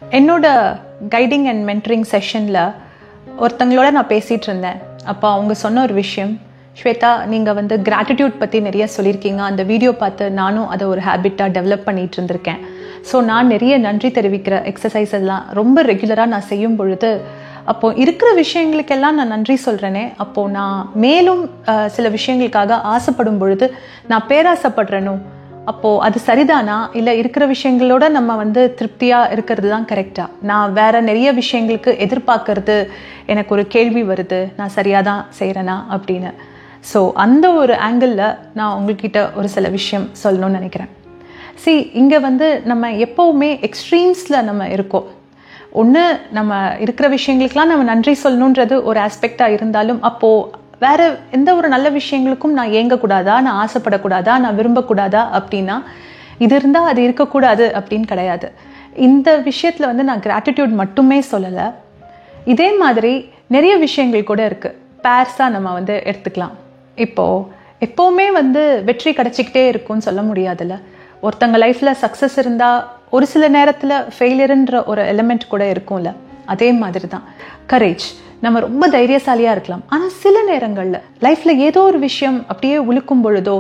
என்னோட guiding and mentoring செஷனில் ஒருத்தங்களோட நான் பேசிகிட்டு இருந்தேன். அப்போ அவங்க சொன்ன ஒரு விஷயம், ஸ்வேதா நீங்கள் கிராட்டிடியூட் பற்றி நிறைய சொல்லியிருக்கீங்க. அந்த வீடியோ பார்த்து நானும் அதை ஒரு ஹேபிட்டாக டெவலப் பண்ணிகிட்டு இருந்திருக்கேன். ஸோ நான் நிறைய நன்றி தெரிவிக்கிற எக்ஸசைஸ் எல்லாம் ரொம்ப ரெகுலராக நான் செய்யும் பொழுது அப்போது இருக்கிற விஷயங்களுக்கெல்லாம் நான் நன்றி சொல்கிறேனே, அப்போது நான் மேலும் சில விஷயங்களுக்காக ஆசைப்படும் பொழுது நான் பேராசைப்படுறேனோ, அப்போது அது சரிதானா, இல்லை இருக்கிற விஷயங்களோட நம்ம திருப்தியாக இருக்கிறது தான் கரெக்டா? நான் வேறு நிறைய விஷயங்களுக்கு எதிர்பார்க்கறது எனக்கு ஒரு கேள்வி வருது, நான் சரியாக தான் செய்கிறேனா அப்படின்னு. ஸோ அந்த ஒரு ஆங்கிளில் நான் உங்கள்கிட்ட ஒரு சில விஷயம் சொல்லணும்னு நினைக்கிறேன். இங்கே நம்ம எப்போவுமே எக்ஸ்ட்ரீம்ஸில் நம்ம இருக்கோம். ஒன்று நம்ம இருக்கிற விஷயங்களுக்கெல்லாம் நம்ம நன்றி சொல்லணுன்றது ஒரு ஆஸ்பெக்டாக இருந்தாலும், அப்போது வேறு எந்த ஒரு நல்ல விஷயங்களுக்கும் நான் ஏங்கக்கூடாதா, நான் ஆசைப்படக்கூடாதா, நான் விரும்பக்கூடாதா அப்படின்னா இது இருந்தால் அது இருக்கக்கூடாது அப்படின்னு கிடையாது. இந்த விஷயத்தில் நான் கிராட்டிடியூட் மட்டுமே சொல்லலை. இதே மாதிரி நிறைய விஷயங்கள் கூட இருக்குது. பேர்ஸாக நம்ம எடுத்துக்கலாம். இப்போது எப்போவுமே வெற்றி கிடச்சிக்கிட்டே இருக்கும்னு சொல்ல முடியாதுல்ல. ஒருத்தங்க லைஃப்பில் சக்ஸஸ் இருந்தால் ஒரு சில நேரத்தில் ஃபெயிலியருன்ற ஒரு எலிமெண்ட் கூட இருக்கும்ல. அதே மாதிரி தான் கரேஜ். நம்ம ரொம்ப தைரியசாலியாக இருக்கலாம், ஆனால் சில நேரங்களில் லைஃப்பில் ஏதோ ஒரு விஷயம் அப்படியே உழுக்கும் பொழுதோ,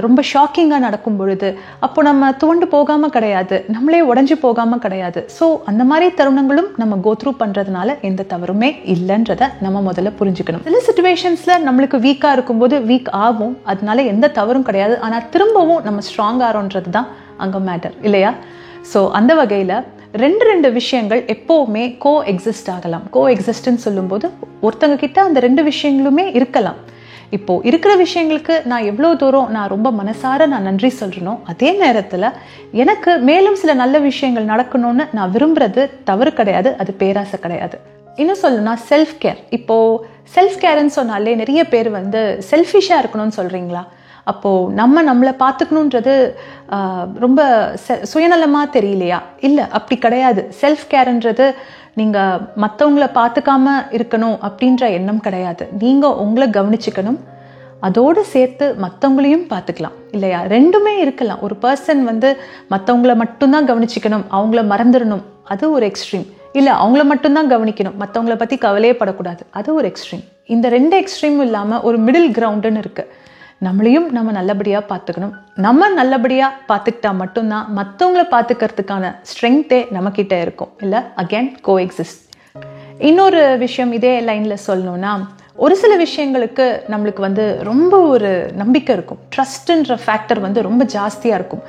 ரொம்ப ஷாக்கிங்காக நடக்கும் பொழுது, அப்போ நம்ம துவண்டு போகாமல் கிடையாது, நம்மளே உடஞ்சி போகாமல் கிடையாது. ஸோ அந்த மாதிரி தருணங்களும் நம்ம கோத்ரூ பண்ணுறதுனால எந்த தவறுமே இல்லைன்றதை நம்ம முதல்ல புரிஞ்சுக்கணும். சில சுச்சுவேஷன்ஸில் நம்மளுக்கு வீக்காக இருக்கும்போது வீக் ஆகும், அதனால எந்த தவறும் கிடையாது. ஆனால் திரும்பவும் நம்ம ஸ்ட்ராங் ஆகிறோன்றது தான் அங்கே மேட்டர் இல்லையா? ஸோ அந்த வகையில் ரெண்டு விஷயங்கள் எப்போவுமே கோ எக்ஸிஸ்ட் ஆகலாம். கோ எக்ஸிஸ்ட்ன்னு சொல்லும்போது ஒருத்தங்க கிட்ட அந்த ரெண்டு விஷயங்களுமே இருக்கலாம். இப்போது இருக்கிற விஷயங்களுக்கு நான் எவ்வளோ தூரம் நான் ரொம்ப மனசார நான் நன்றி சொல்கிறேனோ, அதே நேரத்தில் எனக்கு மேலும் சில நல்ல விஷயங்கள் நடக்கணும்னு நான் விரும்புகிறது தவறு கிடையாது, அது பேராசை கிடையாது. இன்னும் சொல்லணும்னா செல்ஃப் கேர். இப்போது செல்ஃப் கேர்ன்னு சொன்னாலே நிறைய பேர் செல்ஃபிஷாக இருக்கணும்னு சொல்கிறீங்களா? அப்போது நம்மளை பார்த்துக்கணுன்றது ரொம்ப சுயநலமாக தெரியலையா? இல்லை, அப்படி கிடையாது. செல்ஃப் கேர்ன்றது நீங்கள் மற்றவங்கள பார்த்துக்காம இருக்கணும் அப்படின்ற எண்ணம் கிடையாது. நீங்கள் உங்களை கவனிச்சுக்கணும், அதோடு சேர்த்து மற்றவங்களையும் பார்த்துக்கலாம் இல்லையா? ரெண்டுமே இருக்கலாம். ஒரு பர்சன் மற்றவங்கள மட்டும்தான் கவனிச்சுக்கணும், அவங்கள மறந்துடணும், அது ஒரு எக்ஸ்ட்ரீம். இல்லை, அவங்கள மட்டும்தான் கவனிக்கணும், மற்றவங்கள பற்றி கவலையே படக்கூடாது, அது ஒரு எக்ஸ்ட்ரீம். இந்த ரெண்டு எக்ஸ்ட்ரீமும் இல்லாமல் ஒரு மிடில் கிரவுண்டுன்னு இருக்குது. நம்மளையும் நம்ம நல்லபடியாக பார்த்துக்கணும். நம்ம நல்லபடியாக பார்த்துக்கிட்டா மட்டும்தான் மற்றவங்கள பார்த்துக்கிறதுக்கான ஸ்ட்ரென்த்தே நம்மக்கிட்ட இருக்கும் இல்லை? அகேன் கோ எக்ஸிஸ்ட். இன்னொரு விஷயம் இதே லைனில் சொல்லணும்னா, ஒரு சில விஷயங்களுக்கு நம்மளுக்கு ரொம்ப ஒரு நம்பிக்கை இருக்கும், ட்ரஸ்ட்டுன்ற ஃபேக்டர் ரொம்ப ஜாஸ்தியாக இருக்கும்.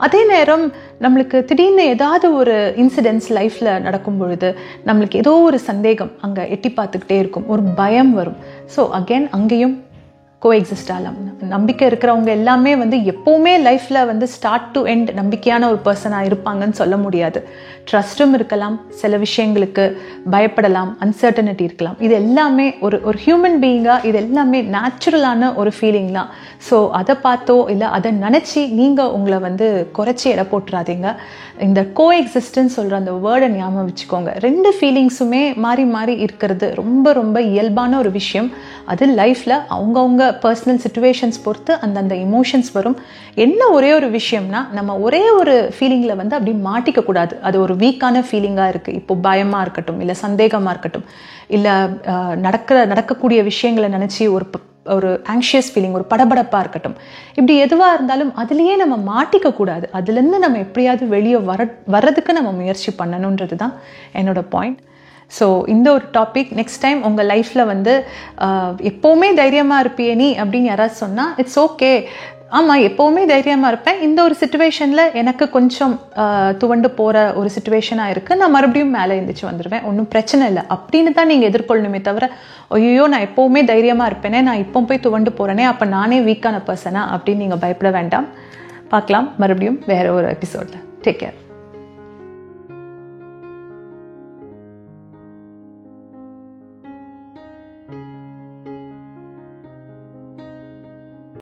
அதே நேரம் நம்மளுக்கு திடீர்னு ஏதாவது ஒரு இன்சிடென்ட்ஸ் லைஃப்பில் நடக்கும் பொழுது நம்மளுக்கு ஏதோ ஒரு சந்தேகம் அங்கே எட்டி பார்த்துக்கிட்டே இருக்கும், ஒரு பயம் வரும். ஸோ அகேன் அங்கேயும் கோ எக்ஸிஸ்ட் ஆகலாம். நம்பிக்கை இருக்கிறவங்க எல்லாமே எப்போவுமே லைஃப்பில் ஸ்டார்ட் டு எண்ட் நம்பிக்கையான ஒரு பர்சனாக இருப்பாங்கன்னு சொல்ல முடியாது. ட்ரஸ்ட்டும் இருக்கலாம், சில விஷயங்களுக்கு பயப்படலாம், அன்சர்டனிட்டி இருக்கலாம். இது எல்லாமே ஒரு ஹியூமன் பீயிங்காக இது எல்லாமே நேச்சுரலான ஒரு ஃபீலிங் தான். ஸோ அதை பார்த்தோ இல்லை அதை நினச்சி நீங்கள் உங்களை குறைச்சி எடை போட்டுறாதீங்க. இந்த கோ எக்ஸிஸ்டன்ஸ் சொல்கிற அந்த வேர்டை ஞாபகம் வச்சுக்கோங்க. ரெண்டு ஃபீலிங்ஸுமே மாறி மாறி இருக்கிறது ரொம்ப ரொம்ப இயல்பான ஒரு விஷயம். அது லைஃப்பில் அவங்கவுங்க பர்சனல் சிச்சுவேஷன்ஸ் பொறுத்து அந்தந்த இமோஷன்ஸ் வரும். என்ன ஒரே ஒரு விஷயம்னா, நம்ம ஒரே ஒரு ஃபீலிங்கில் அப்படி மாட்டிக்க கூடாது. அது ஒரு வீக்கான ஃபீலிங்காக இருக்குது. இப்போ பயமாக இருக்கட்டும், இல்லை சந்தேகமாக இருக்கட்டும், இல்லை நடக்கக்கூடிய விஷயங்களை நினச்சி ஒரு ஆங்ஷியஸ் ஃபீலிங், ஒரு படபடப்பாக இருக்கட்டும், இப்படி எதுவாக இருந்தாலும் அதுலேயே நம்ம மாட்டிக்க கூடாது. அதுலேருந்து நம்ம எப்படியாவது வெளியே வர்றதுக்கு நம்ம முயற்சி பண்ணணுன்றது தான் என்னோட பாயிண்ட். ஸோ இந்த ஒரு டாபிக் நெக்ஸ்ட் டைம் உங்கள் லைஃப்பில் எப்போவுமே தைரியமாக இருப்பியே நீ அப்படின்னு யாராவது சொன்னால் இட்ஸ் ஓகே. ஆமாம், எப்போவுமே தைரியமாக இருப்பேன், இந்த ஒரு சிச்சுவேஷனில் எனக்கு கொஞ்சம் துவண்டு போகிற ஒரு சிச்சுவேஷனாக இருக்குது, நான் மறுபடியும் மேலே எழுந்திரிச்சு வந்துடுவேன், ஒன்றும் பிரச்சனை இல்லை அப்படின்னு தான் நீங்கள் எதிர்கொள்ளணுமே தவிர, ஐயோ நான் எப்போவுமே தைரியமாக இருப்பேனே, நான் இப்போ போய் துவண்டு போகிறேனே, அப்போ நானே வீக்கான பர்சனா அப்படின்னு நீங்கள் பயப்பட வேண்டாம். பார்க்கலாம் மறுபடியும் வேறு ஒரு எபிசோடில். Take care.